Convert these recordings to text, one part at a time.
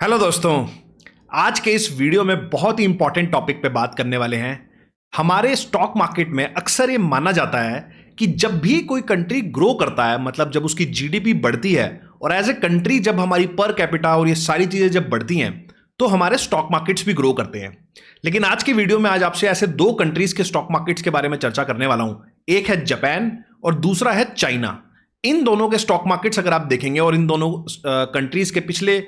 Hello दोस्तों। आज के इस वीडियो में बहुत ही इंपॉर्टेंट टॉपिक पे बात करने वाले हैं। हमारे स्टॉक मार्केट में अक्सर ये माना जाता है कि जब भी कोई कंट्री ग्रो करता है, मतलब जब उसकी जीडीपी बढ़ती है और एज ए कंट्री जब हमारी पर कैपिटा और ये सारी चीजें जब बढ़ती हैं तो हमारे स्टॉक मार्केट्स भी ग्रो करते हैं। लेकिन आज की वीडियो में आज आपसे ऐसे दो कंट्रीज के स्टॉक मार्केट्स के बारे में चर्चा करने वाला हूं। एक है जापान और दूसरा है चाइना। इन दोनों के स्टॉक मार्केट्स अगर आप देखेंगे और इन दोनों कंट्रीज के पिछले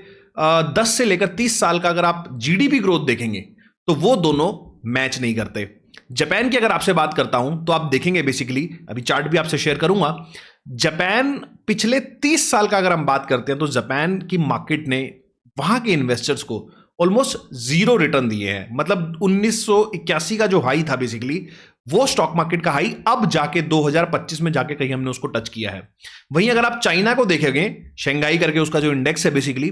10 से लेकर 30 साल का अगर आप जीडीपी ग्रोथ देखेंगे तो वो दोनों मैच नहीं करते। जापान की अगर आपसे बात करता हूं तो आप देखेंगे, बेसिकली अभी चार्ट भी आपसे शेयर करूंगा। जापान पिछले 30 साल का अगर हम बात करते हैं तो जापान की मार्केट ने वहां के इन्वेस्टर्स को ऑलमोस्ट जीरो रिटर्न दिए हैं। मतलब 1981 का जो हाई था बेसिकली, वो स्टॉक मार्केट का हाई अब जाके 2025 में जाके कहीं हमने उसको टच किया है। वहीं अगर आप चाइना को देखेंगे, शंघाई करके उसका जो इंडेक्स है बेसिकली,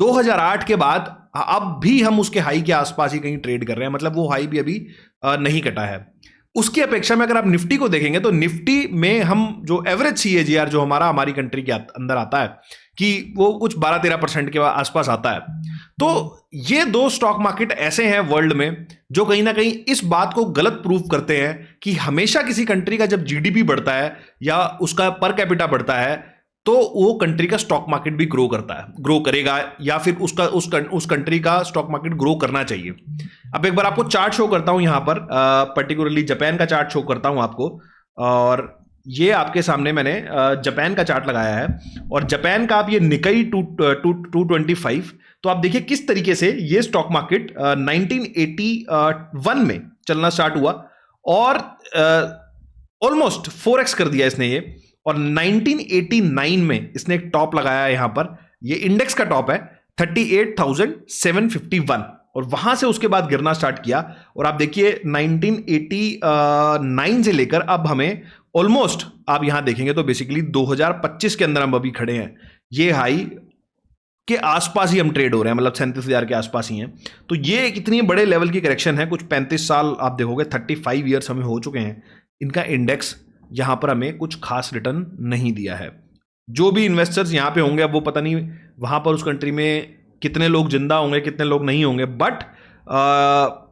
2008 के बाद अब भी हम उसके हाई के आसपास ही कहीं ट्रेड कर रहे हैं। मतलब वो हाई भी अभी नहीं कटा है। उसकी अपेक्षा में अगर आप निफ्टी को देखेंगे तो निफ्टी में हम जो एवरेज सीएजीआर जो हमारी कंट्री के अंदर आता है कि वो कुछ 12-13% के आसपास आता है। तो ये दो स्टॉक मार्केट ऐसे हैं वर्ल्ड में जो कहीं ना कहीं इस बात को गलत प्रूव करते हैं कि हमेशा किसी कंट्री का जब जीडीपी बढ़ता है या उसका पर कैपिटा बढ़ता है तो वो कंट्री का स्टॉक मार्केट भी ग्रो करता है, ग्रो करेगा, या फिर उस कंट्री का स्टॉक मार्केट ग्रो करना चाहिए। अब एक बार आपको चार्ट शो करता हूं यहां पर, पर्टिकुलरली जापान का चार्ट शो करता हूं आपको। और ये आपके सामने मैंने जापान का चार्ट लगाया है और जापान का आप ये निकाई 225, तो आप देखिए किस तरीके से ये स्टॉक मार्केट 1981 में चलना स्टार्ट हुआ और ऑलमोस्ट 4x कर दिया इसने ये। और 1989 में इसने एक टॉप लगाया है यहां पर, ये इंडेक्स का टॉप है 38,751, और वहां से उसके बाद गिरना स्टार्ट किया। और आप देखिए 1989 से लेकर अब हमें ऑलमोस्ट, आप यहां देखेंगे तो बेसिकली 2025 के अंदर हम अभी खड़े हैं। ये हाई के आसपास ही हम ट्रेड हो रहे हैं, मतलब 37,000 के आसपास ही हैं। तो ये एक इतनी बड़े लेवल की करेक्शन है, कुछ 35 साल आप देखोगे, 35 ईयर्स हमें हो चुके हैं। इनका इंडेक्स यहां पर हमें कुछ खास रिटर्न नहीं दिया है। जो भी इन्वेस्टर्स यहां पे होंगे, अब वो पता नहीं वहां पर उस कंट्री में कितने लोग जिंदा होंगे, कितने लोग नहीं होंगे, बट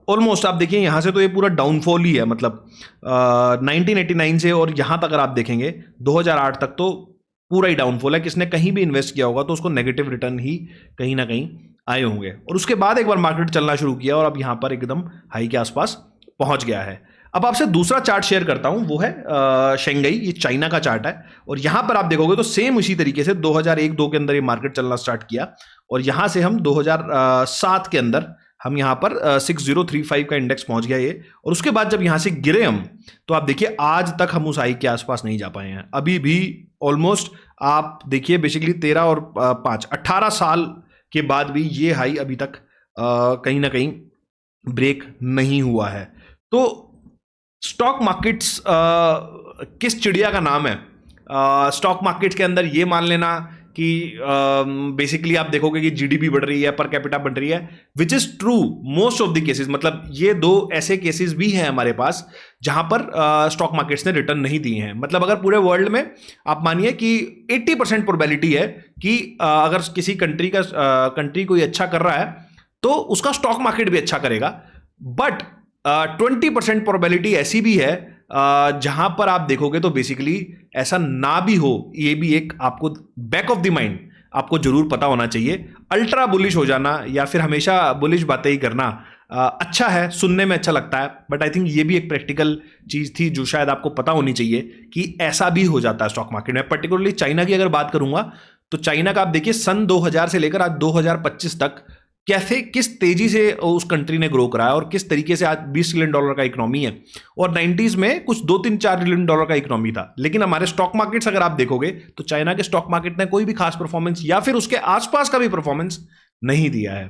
ऑलमोस्ट आप देखिए यहां से तो ये पूरा डाउनफॉल ही है। मतलब 1989 से और यहां तक अगर आप देखेंगे 2008 तक तो पूरा ही डाउनफॉल है। किसने कहीं भी इन्वेस्ट किया होगा तो उसको नेगेटिव रिटर्न ही कहीं ना कहीं आए होंगे। और उसके बाद एक बार मार्केट चलना शुरू किया और अब यहां पर एकदम हाई के आसपास पहुंच गया है। अब आपसे दूसरा चार्ट शेयर करता हूं, वो है शंघाई, ये चाइना का चार्ट है। और यहां पर आप देखोगे तो सेम उसी तरीके से 2001-2 के अंदर ये मार्केट चलना स्टार्ट किया और यहां से हम 2007 के अंदर हम यहां पर 6035 का इंडेक्स पहुंच गया ये। और उसके बाद जब यहां से गिरे हम, तो आप देखिए आज तक हम उस हाई के आसपास नहीं जा पाए हैं। अभी भी ऑलमोस्ट आप देखिए बेसिकली 13 और 5 18 साल के बाद भी ये हाई अभी तक कहीं ना कहीं ब्रेक नहीं हुआ है। तो स्टॉक मार्केट्स किस चिड़िया का नाम है? स्टॉक मार्केट्स के अंदर ये मान लेना कि बेसिकली आप देखोगे कि जीडीपी बढ़ रही है, पर कैपिटा बढ़ रही है, which is true most of the cases. मतलब ये दो ऐसे केसेस भी हैं हमारे पास जहां पर स्टॉक मार्केट्स ने रिटर्न नहीं दिए हैं। मतलब अगर पूरे वर्ल्ड में आप मानिए कि 80% प्रोबेबिलिटी है कि अगर किसी कंट्री कोई अच्छा कर रहा है तो उसका स्टॉक मार्केट भी अच्छा करेगा। बट 20% प्रोबेबिलिटी ऐसी भी है जहां पर आप देखोगे तो बेसिकली ऐसा ना भी हो। ये भी एक आपको बैक ऑफ द माइंड आपको जरूर पता होना चाहिए। अल्ट्रा बुलिश हो जाना या फिर हमेशा बुलिश बातें ही करना अच्छा है, सुनने में अच्छा लगता है, बट आई थिंक ये भी एक प्रैक्टिकल चीज थी जो शायद आपको पता होनी चाहिए कि ऐसा भी हो जाता है स्टॉक मार्केट में। पर्टिकुलरली चाइना की अगर बात करूंगा तो चाइना का आप देखिए सन 2000 से लेकर आज 2025 तक कैसे किस तेजी से उस कंट्री ने ग्रो करा है और किस तरीके से आज $20 ट्रिलियन का इकोनॉमी है। और 90s में कुछ $2-3-4 ट्रिलियन का इकोनॉमी था। लेकिन हमारे स्टॉक मार्केट्स अगर आप देखोगे तो चाइना के स्टॉक मार्केट ने कोई भी खास परफॉर्मेंस या फिर उसके आसपास का भी परफॉर्मेंस नहीं दिया है।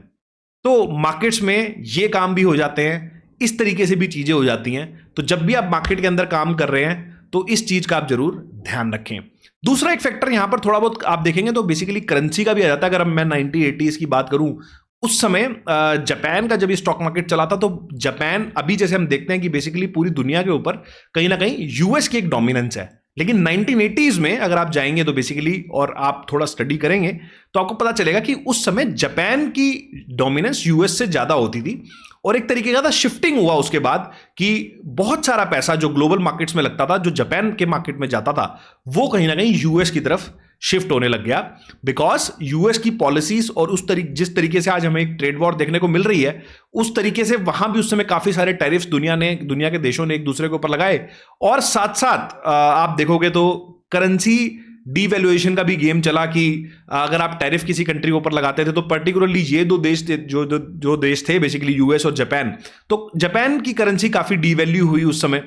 तो मार्केट्स में ये काम भी हो जाते हैं, इस तरीके से भी चीजें हो जाती हैं। तो जब भी आप मार्केट के अंदर काम कर रहे हैं तो इस चीज का आप जरूर ध्यान रखें। दूसरा एक फैक्टर यहां पर थोड़ा बहुत आप देखेंगे तो बेसिकली करेंसी का भी आ जाता है। अगर मैं 1980s की बात करूं, उस समय जापान का जब ये स्टॉक मार्केट चला था तो जापान, अभी जैसे हम देखते हैं कि बेसिकली पूरी दुनिया के ऊपर कहीं ना कहीं यूएस की एक डोमिनेंस है। लेकिन 1980s में अगर आप जाएंगे तो बेसिकली और आप थोड़ा स्टडी करेंगे तो आपको पता चलेगा कि उस समय जापान की डोमिनेंस यूएस से ज्यादा होती थी, और एक तरीके का था शिफ्टिंग हुआ उसके बाद कि बहुत सारा पैसा जो ग्लोबल मार्केट्स में लगता था, जो जापान के मार्केट में जाता था, वो कहीं ना कहीं यूएस की तरफ शिफ्ट होने लग गया। बिकॉज यूएस की पॉलिसीज और जिस तरीके से आज हमें एक ट्रेड वॉर देखने को मिल रही है, उस तरीके से वहां भी उस समय काफी सारे टैरिफ्स दुनिया के देशों ने एक दूसरे के ऊपर लगाए, और साथ साथ आप देखोगे तो करेंसी डीवैल्यूएशन का भी गेम चला कि अगर आप टैरिफ किसी कंट्री के ऊपर लगाते थे तो पर्टिकुलरली ये दो देश थे जो देश थे बेसिकली यूएस और जापान, तो जापान की करेंसी काफी डीवैल्यू हुई उस समय,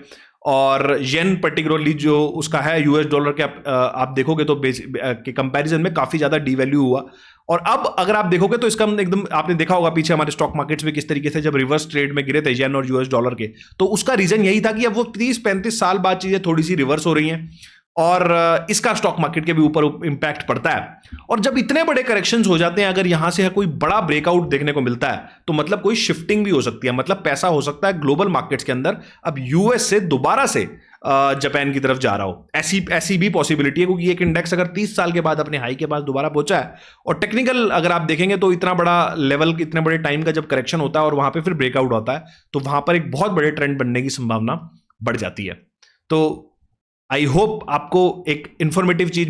और येन पर्टिकुलरली जो उसका है यूएस डॉलर के आप देखोगे तो के कंपैरिजन में काफी ज्यादा डीवैल्यू हुआ। और अब अगर आप देखोगे तो इसका एकदम आपने देखा होगा पीछे हमारे स्टॉक मार्केट्स में किस तरीके से जब रिवर्स ट्रेड में गिरे थे येन और यूएस डॉलर के, तो उसका रीजन यही था कि अब वो 30-35 साल बाद चीजें थोड़ी सी रिवर्स हो रही हैं और इसका स्टॉक मार्केट के भी ऊपर इंपैक्ट पड़ता है। और जब इतने बड़े करेक्शंस हो जाते हैं, अगर यहां से कोई बड़ा ब्रेकआउट देखने को मिलता है तो मतलब कोई शिफ्टिंग भी हो सकती है, मतलब पैसा हो सकता है ग्लोबल मार्केट्स के अंदर अब यूएस से दोबारा से जापान की तरफ जा रहा हो। ऐसी भी पॉसिबिलिटी है, क्योंकि एक इंडेक्स अगर 30 साल के बाद अपने हाई के पास दोबारा पहुंचा है, और टेक्निकल अगर आप देखेंगे तो इतना बड़ा लेवल, इतने बड़े टाइम का जब करेक्शन होता है और वहां पे फिर ब्रेकआउट होता है, तो वहां पर एक बहुत बड़े ट्रेंड बनने की संभावना बढ़ जाती है। तो आई होप आपको एक इंफॉर्मेटिव चीज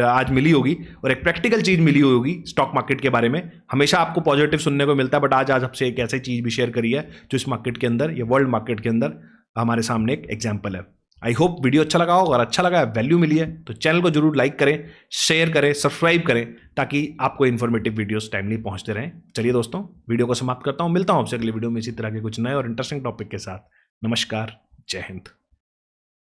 आज मिली होगी, और एक प्रैक्टिकल चीज मिली होगी स्टॉक मार्केट के बारे में। हमेशा आपको पॉजिटिव सुनने को मिलता है, बट आज आपसे एक ऐसी चीज भी शेयर करी है जो इस मार्केट के अंदर, ये वर्ल्ड मार्केट के अंदर हमारे सामने एक एग्जाम्पल है। आई होप वीडियो अच्छा लगा हो, अगर अच्छा लगा है, वैल्यू मिली है, तो चैनल को जरूर लाइक करें, शेयर करें, सब्सक्राइब करें, ताकि आपको इन्फॉर्मेटिव वीडियोस टाइमली पहुंचते रहें। चलिए दोस्तों, वीडियो को समाप्त करता हूं, मिलता हूं आपसे अगले वीडियो में इसी तरह के कुछ नए और इंटरेस्टिंग टॉपिक के साथ। नमस्कार, जय हिंद।